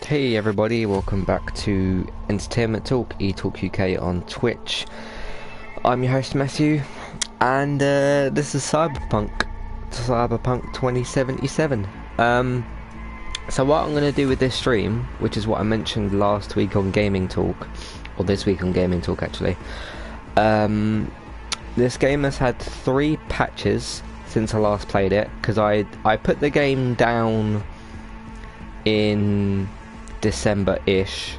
Hey everybody, welcome back to Entertainment Talk, eTalk UK on Twitch. I'm your host Matthew, and this is Cyberpunk 2077. So what I'm going to do with this stream, which is what I mentioned last week on Gaming Talk, or this week on Gaming Talk actually, this game has had 3 patches since I last played it, because I put the game down in December-ish,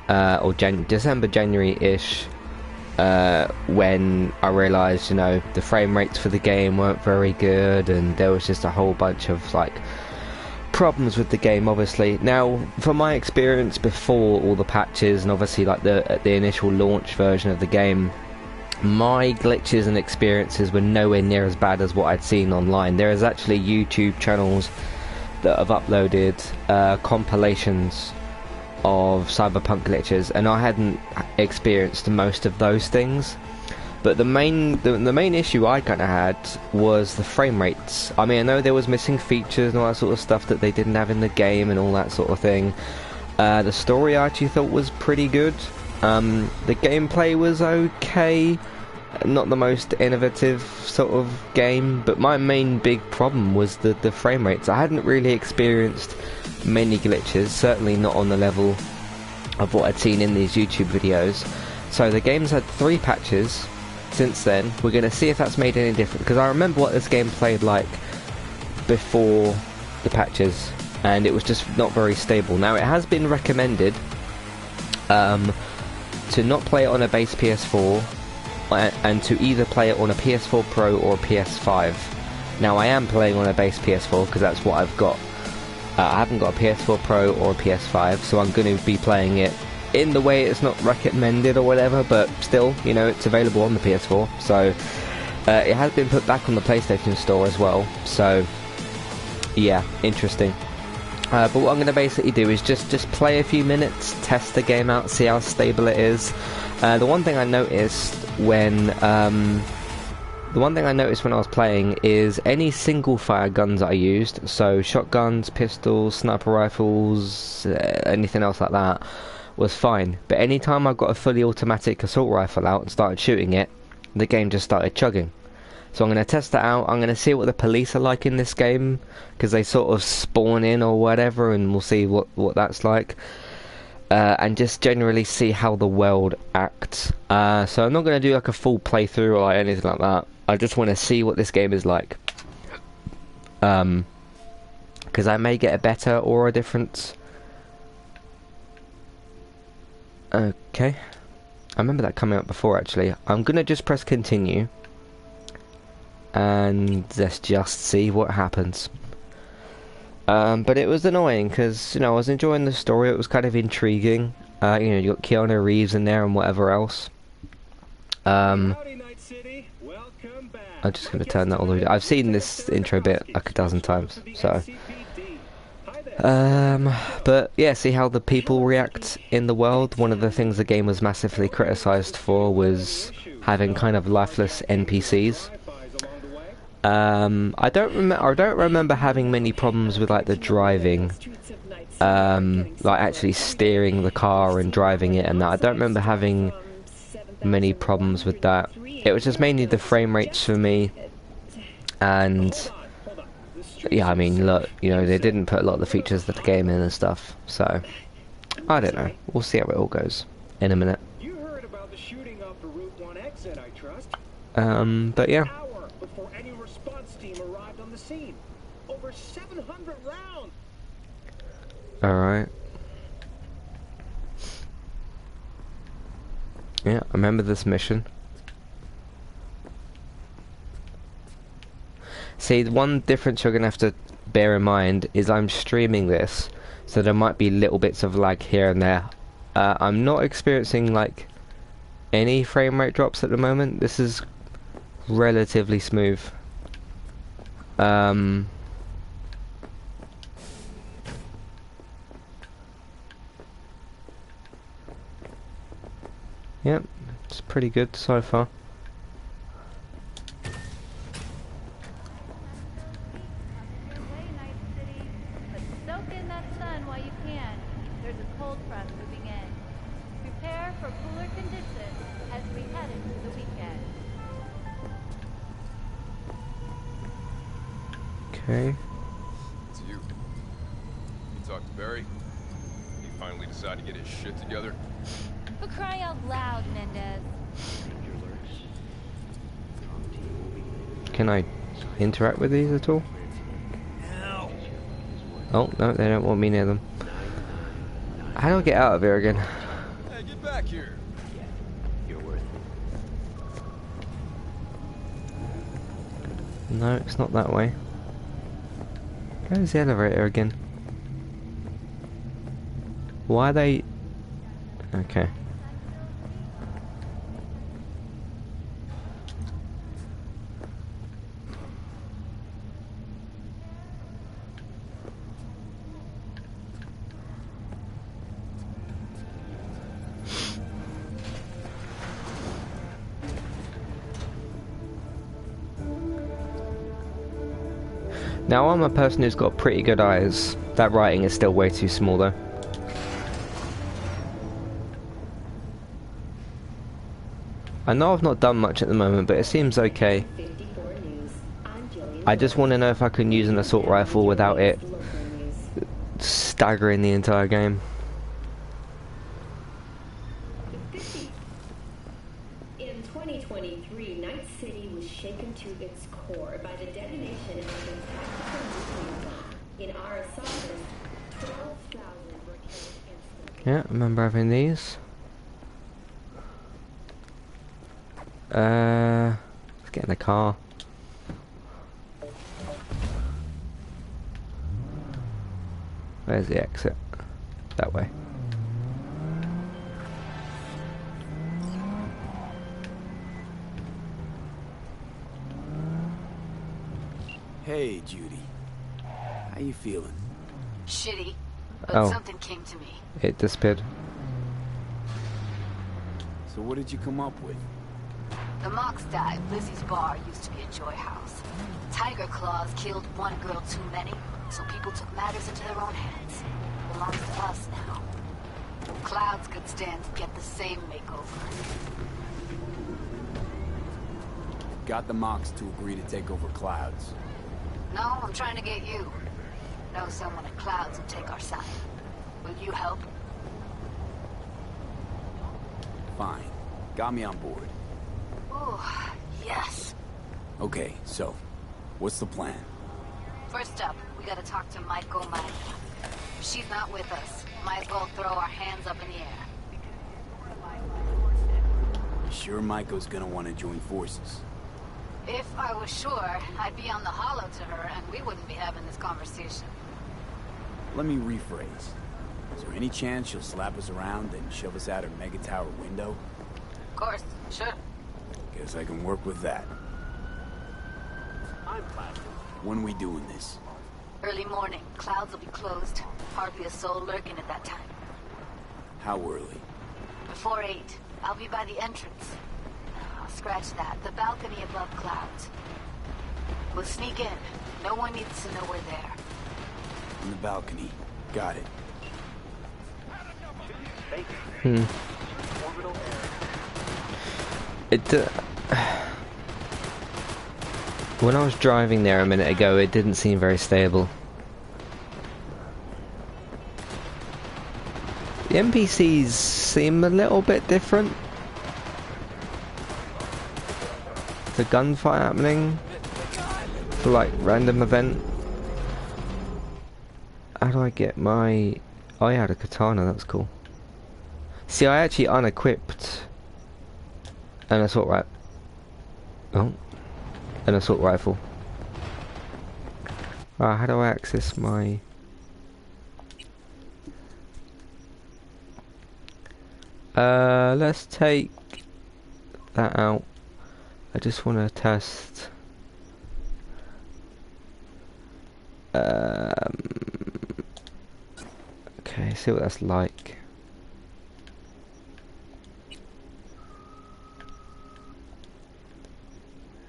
or December, January-ish, when I realised, you know, the frame rates for the game weren't very good, and there was just a whole bunch of, like, problems with the game, obviously. Now, from my experience before all the patches, and obviously, like, the initial launch version of the game, my glitches and experiences were nowhere near as bad as what I'd seen online. There is actually YouTube channels that have uploaded compilations of Cyberpunk glitches, and I hadn't experienced most of those things. But the main issue I kind of had was the frame rates. I mean, I know there was missing features and all that sort of stuff that they didn't have in the game and all that sort of thing. The story I actually thought was pretty good. The gameplay was okay. Not the most innovative sort of game, but my main big problem was the frame rates. I hadn't really experienced many glitches, certainly not on the level of what I'd seen in these YouTube videos. So the game's had 3 patches since then. We're going to see if that's made any difference, because I remember what this game played like before the patches, and it was just not very stable. Now, it has been recommended to not play it on a base PS4, and to either play it on a PS4 Pro or a PS5. Now, I am playing on a base PS4 because that's what I've got. I haven't got a PS4 Pro or a PS5, so I'm going to be playing it in the way it's not recommended or whatever, but still, you know, it's available on the PS4. So it has been put back on the PlayStation Store as well, so yeah, interesting. But what I'm going to basically do is just play a few minutes, test the game out, see how stable it is. The one thing I noticed when I was playing is any single fire guns that I used, so shotguns, pistols, sniper rifles, anything else like that, was fine. But any time I got a fully automatic assault rifle out and started shooting it, the game just started chugging. So I'm going to test that out. I'm going to see what the police are like in this game, because they sort of spawn in or whatever, and we'll see what that's like. And just generally see how the world acts. So I'm not going to do like a full playthrough or like anything like that. I just want to see what this game is like. Because I may get a better or a different... Okay. I remember that coming up before, actually. I'm going to just press continue. And let's just see what happens. But it was annoying because, you know, I was enjoying the story. It was kind of intriguing. You know, you got Keanu Reeves in there and whatever else. I'm just going to turn that all the way down. I've seen this intro bit like a dozen times, so. But yeah, see how the people react in the world. One of the things the game was massively criticised for was having kind of lifeless NPCs. I don't remember having many problems with like the driving, like actually steering the car and driving it and that. I don't remember having many problems with that. It was just mainly the frame rates for me, and yeah, I mean, look, you know, they didn't put a lot of the features of the game in and stuff, so I don't know. We'll see how it all goes in a minute. But yeah. Alright. Yeah, I remember this mission. See, the one difference you're going to have to bear in mind is I'm streaming this, so there might be little bits of lag here and there. I'm not experiencing, like, any frame rate drops at the moment. This is relatively smooth. Yep, it's pretty good so far. Soak in that sun while you can. There's a cold front moving in. Prepare for cooler conditions as we head into the weekend. Okay. It's you. You talked to Barry? He finally decided to get his shit together? For crying out loud, Mendez. Can I interact with these at all? No. Oh, no, they don't want me near them. How do I get out of here again? Hey, get back here. You're worth it. No, it's not that way. Where's the elevator again? Why are they... Okay. Now I'm a person who's got pretty good eyes. That writing is still way too small though. I know I've not done much at the moment, but it seems okay. I just want to know if I can use an assault rifle without it staggering the entire game. In 2023, Night City was shaken to its core by the detonation of a tactical nuclear bomb. In our assault, 12,000 were killed instantly. Yeah, I remember having these. Let's get in the car. Where's the exit? That way. Hey, Judy. How you feeling? Shitty, but Oh. something came to me. It disappeared. So what did you come up with? The Mox died. Lizzie's bar used to be a joy house. Tiger Claws killed one girl too many, so people took matters into their own hands. Belongs to us now. Clouds could stand to get the same makeover. Got the Mox to agree to take over Clouds. No, I'm trying to get you. Know someone at Clouds who'll take our side. Will you help? Fine. Got me on board. Ooh, yes. Okay, so, what's the plan? First up, we gotta talk to Michael Maya. If she's not with us, might as well throw our hands up in the air. You sure Maiko's gonna want to join forces? If I was sure, I'd be on the hollow to her and we wouldn't be having this conversation. Let me rephrase. Is there any chance she'll slap us around and shove us out her mega tower window? Of course, sure. Guess I can work with that. When we doing this? Early morning, Clouds will be closed. Hardly a soul lurking at that time. How early? Before 8, I'll be by the entrance. I'll scratch that. The balcony above Clouds. We'll sneak in. No one needs to know we're there. On the balcony. Got it. When I was driving there a minute ago, it didn't seem very stable. The NPCs seem a little bit different. The gunfight happening for like random event. How do I get my... Oh, I had a katana, that's cool. See, I actually unequipped an assault rifle. Oh. An assault rifle. How do I access my... let's take that out. I just want to test... Okay, see what that's like.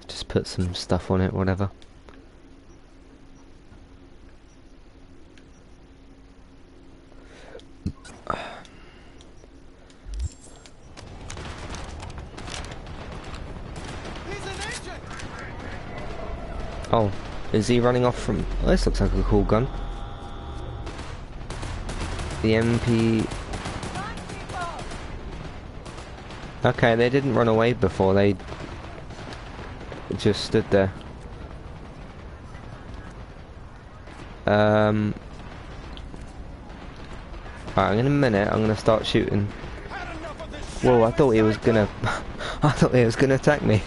Just put some stuff on it, whatever. Is he running off from... Oh, this looks like a cool gun. The MP... Okay, they didn't run away before, they just stood there. Alright, in a minute I'm gonna start shooting. Whoa, I thought he was gonna... I thought he was gonna attack me.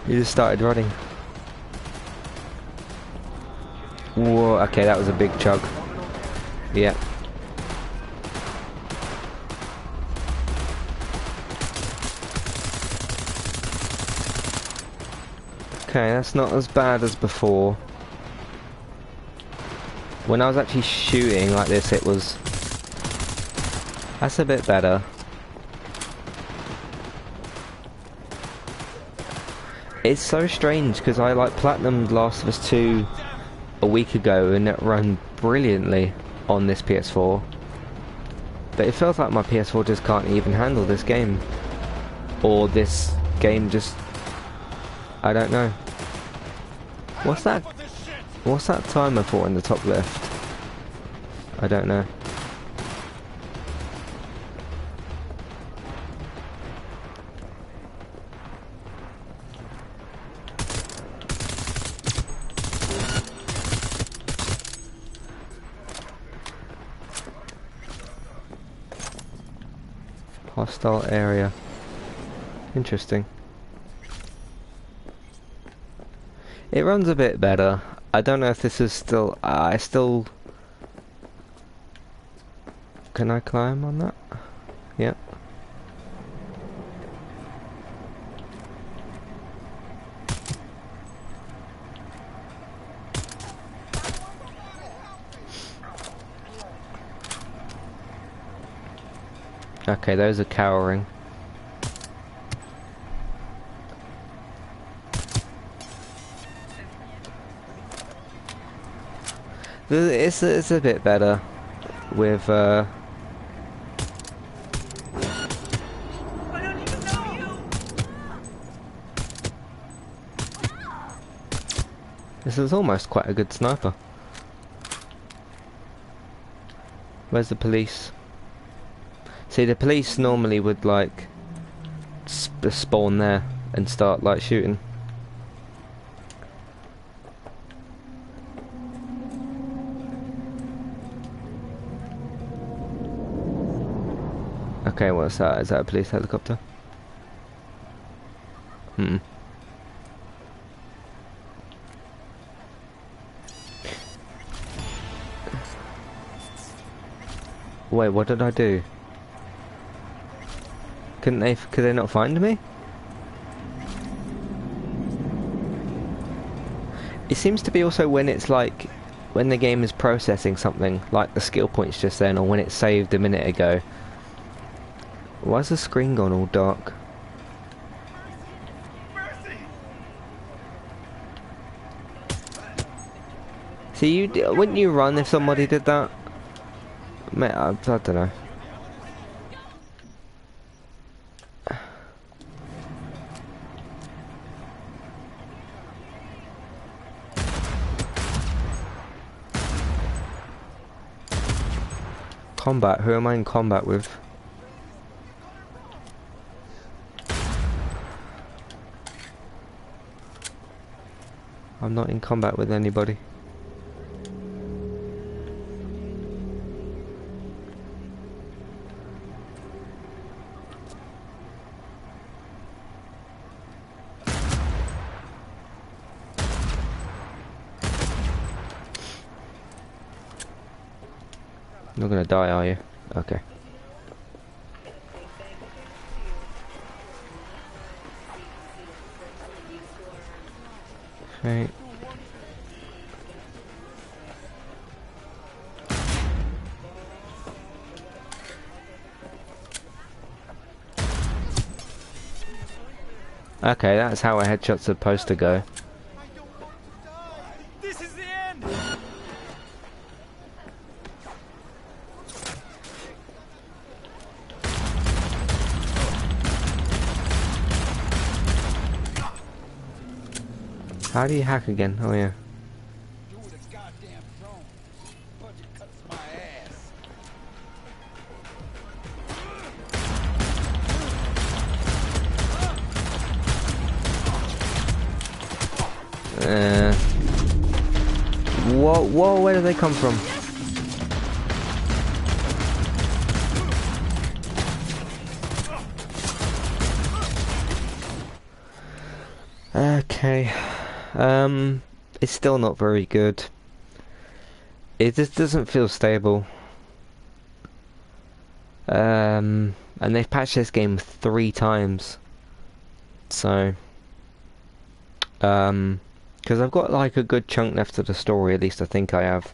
He just started running. Whoa, okay, that was a big chug. Yeah. Okay, that's not as bad as before. When I was actually shooting like this, it was... That's a bit better. It's so strange, because I like platinumed Last of Us 2 a week ago, and it ran brilliantly on this PS4. But it feels like my PS4 just can't even handle this game. Or this game just... I don't know. What's that? What's that timer for in the top left? I don't know. Hostile area. Interesting. It runs a bit better. I don't know if this is still... I still... Can I climb on that? Yep. Okay, those are cowering. It's a bit better with This is almost quite a good sniper. Where's the police? See, the police normally would like spawn there and start like shooting. Okay, what's that? Is that a police helicopter? Hmm. Wait, what did I do? Could they not find me? It seems to be also when it's like, when the game is processing something, like the skill points just then, or when it's saved a minute ago. Why's the screen gone all dark? See, wouldn't you run if somebody did that? Mate, I don't know. Combat, who am I in combat with? I'm not in combat with anybody. You're not gonna die, are you? Okay. Okay. Okay, that's how a headshot's supposed to go. This is the end. How do you hack again? Oh yeah. Whoa, where do they come from? Okay. It's still not very good. It just doesn't feel stable. And they've patched this game 3 times. So, because I've got like a good chunk left of the story, at least I think I have.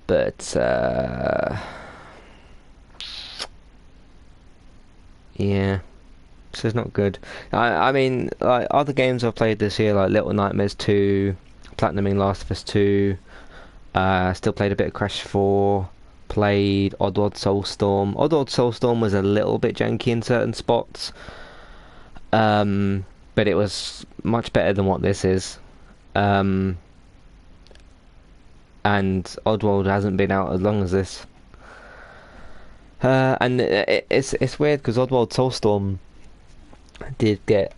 But yeah, this is not good. I mean, like other games I've played this year, like Little Nightmares 2, Platinuming Last of Us 2. Still played a bit of Crash 4. Played Oddworld Soulstorm. Oddworld Soulstorm was a little bit janky in certain spots. But it was much better than what this is. And Oddworld hasn't been out as long as this. And it's weird because Oddworld Soulstorm did get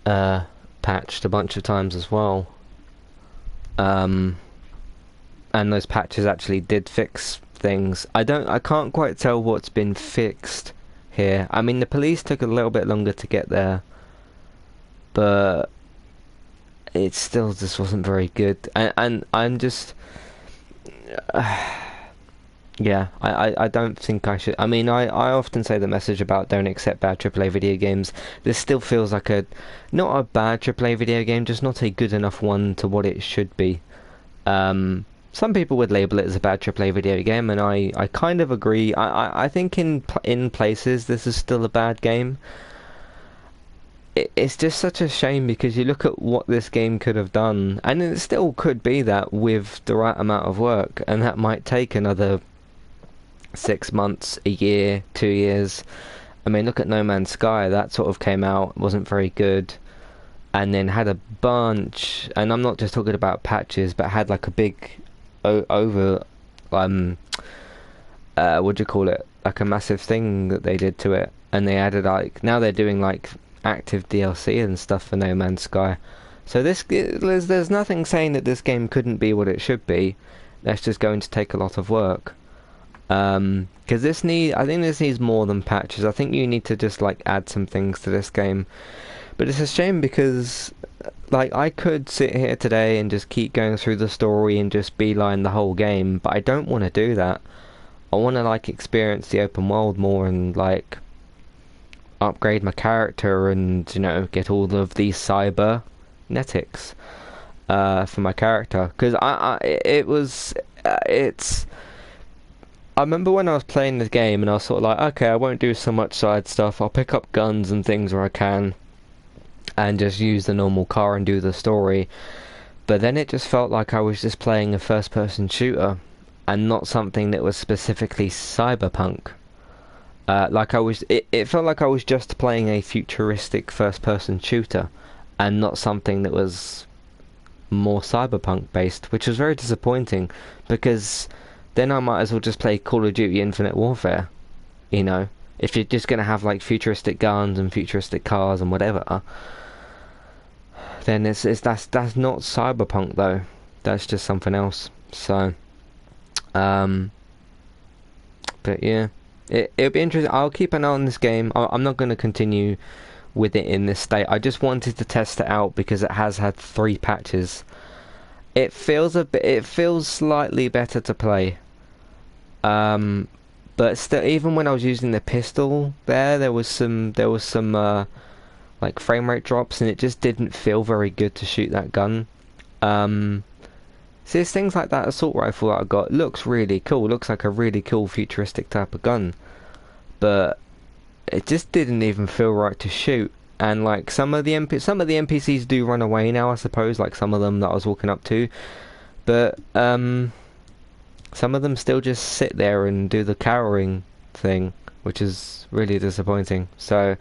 patched a bunch of times as well. And those patches actually did fix things. I can't quite tell what's been fixed here. I mean, the police took a little bit longer to get there, but it still just wasn't very good. And I'm just yeah, I don't think I should. I mean, I often say the message about don't accept bad AAA video games. This still feels like not a bad AAA video game, just not a good enough one to what it should be. Some people would label it as a bad AAA video game, and I kind of agree. I think in places this is still a bad game. It's just such a shame because you look at what this game could have done, and it still could be that with the right amount of work, and that might take another 6 months, a year, 2 years. I mean, look at No Man's Sky. That sort of came out, wasn't very good, and then had a bunch, and I'm not just talking about patches, but had like a big what do you call it, like a massive thing that they did to it, and they added like, now they're doing like active DLC and stuff for No Man's Sky. So there's nothing saying that this game couldn't be what it should be. That's just going to take a lot of work. Because I think this needs more than patches. I think you need to just like add some things to this game. But it's a shame because like I could sit here today and just keep going through the story and just beeline the whole game, but I don't want to do that. I want to like experience the open world more and like upgrade my character and, you know, get all of these cybernetics for my character. Because I remember when I was playing the game and I was sort of like, okay, I won't do so much side stuff. I'll pick up guns and things where I can and just use the normal car and do the story. But then it just felt like I was just playing a first-person shooter and not something that was specifically cyberpunk. It felt like I was just playing a futuristic first-person shooter and not something that was more cyberpunk based, which was very disappointing because then I might as well just play Call of Duty Infinite Warfare, you know, if you're just going to have like futuristic guns and futuristic cars and whatever. Then that's not cyberpunk though. That's just something else. So, but yeah, it'll be interesting. I'll keep an eye on this game. I'm not going to continue with it in this state. I just wanted to test it out because it has had 3 patches. It feels slightly better to play. But still, even when I was using the pistol there was some like frame rate drops, and it just didn't feel very good to shoot that gun. So there's things like that assault rifle that I got. Looks really cool. Looks like a really cool futuristic type of gun, but it just didn't even feel right to shoot. And like some of the NPCs do run away now, I suppose. Like some of them that I was walking up to, but some of them still just sit there and do the cowering thing, which is really disappointing. So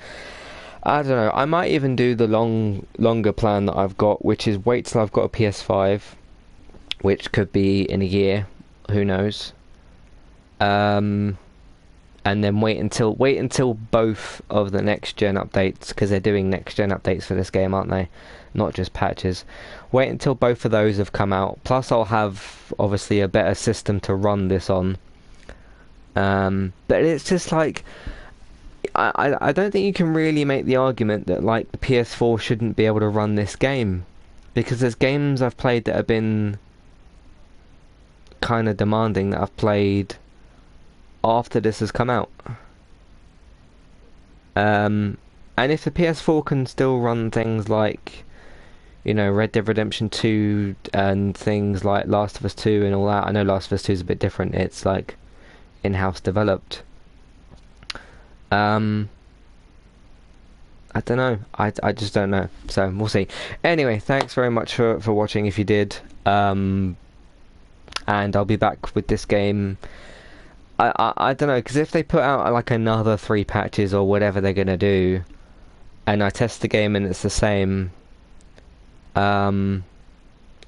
I don't know. I might even do the longer plan that I've got, which is wait till I've got a PS5, which could be in a year. Who knows? And and then wait until both of the next gen updates, because they're doing next gen updates for this game, aren't they? Not just patches. Wait until both of those have come out. Plus, I'll have obviously a better system to run this on. But it's just like, I don't think you can really make the argument that like the PS4 shouldn't be able to run this game, because there's games I've played that have been kind of demanding that I've played after this has come out. And if the PS4 can still run things like, you know, Red Dead Redemption 2 and things like Last of Us 2 and all that. I know Last of Us 2 is a bit different. It's like in-house developed. I don't know. I just don't know. So we'll see. Anyway, thanks very much for watching if you did. And I'll be back with this game. I don't know, because if they put out like another 3 patches or whatever they're gonna do, and I test the game and it's the same, I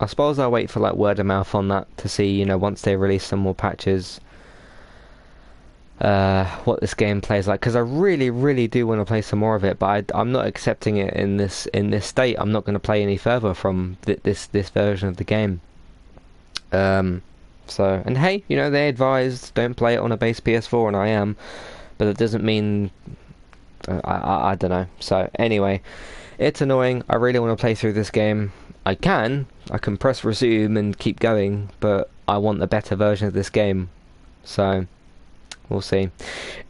suppose I'll wait for like word of mouth on that to see, you know, once they release some more patches, what this game plays like, because I really do want to play some more of it, but I'm not accepting it in this state. I'm not going to play any further from this version of the game. So, and hey, you know, they advised don't play it on a base PS4, and I am, but it doesn't mean I don't know. So anyway, it's annoying. I really want to play through this game. I can press resume and keep going, but I want a better version of this game. So we'll see.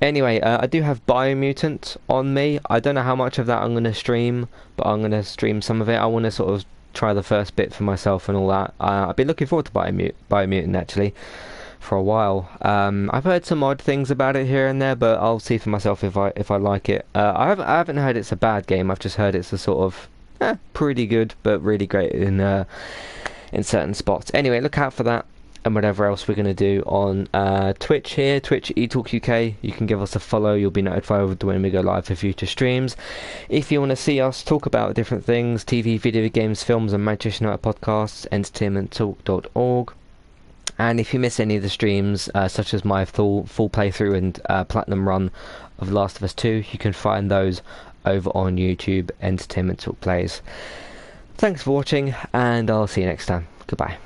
Anyway, I do have Biomutant on me. I don't know how much of that I'm going to stream, but I'm going to stream some of it. I want to sort of try the first bit for myself and all that. I've been looking forward to Biomutant actually for a while. I've heard some odd things about it here and there, but I'll see for myself if I like it. I haven't heard it's a bad game. I've just heard it's a sort of pretty good, but really great in certain spots. Anyway, look out for that and whatever else we're going to do on Twitch here, Twitch eTalk UK. You can give us a follow. You'll be notified when we go live for future streams. If you want to see us talk about different things, TV, video games, films and Manchester United podcasts, entertainmenttalk.org. And if you miss any of the streams, such as my full playthrough and platinum run of Last of Us 2, you can find those over on YouTube, Entertainment Talk Plays. Thanks for watching, and I'll see you next time. Goodbye.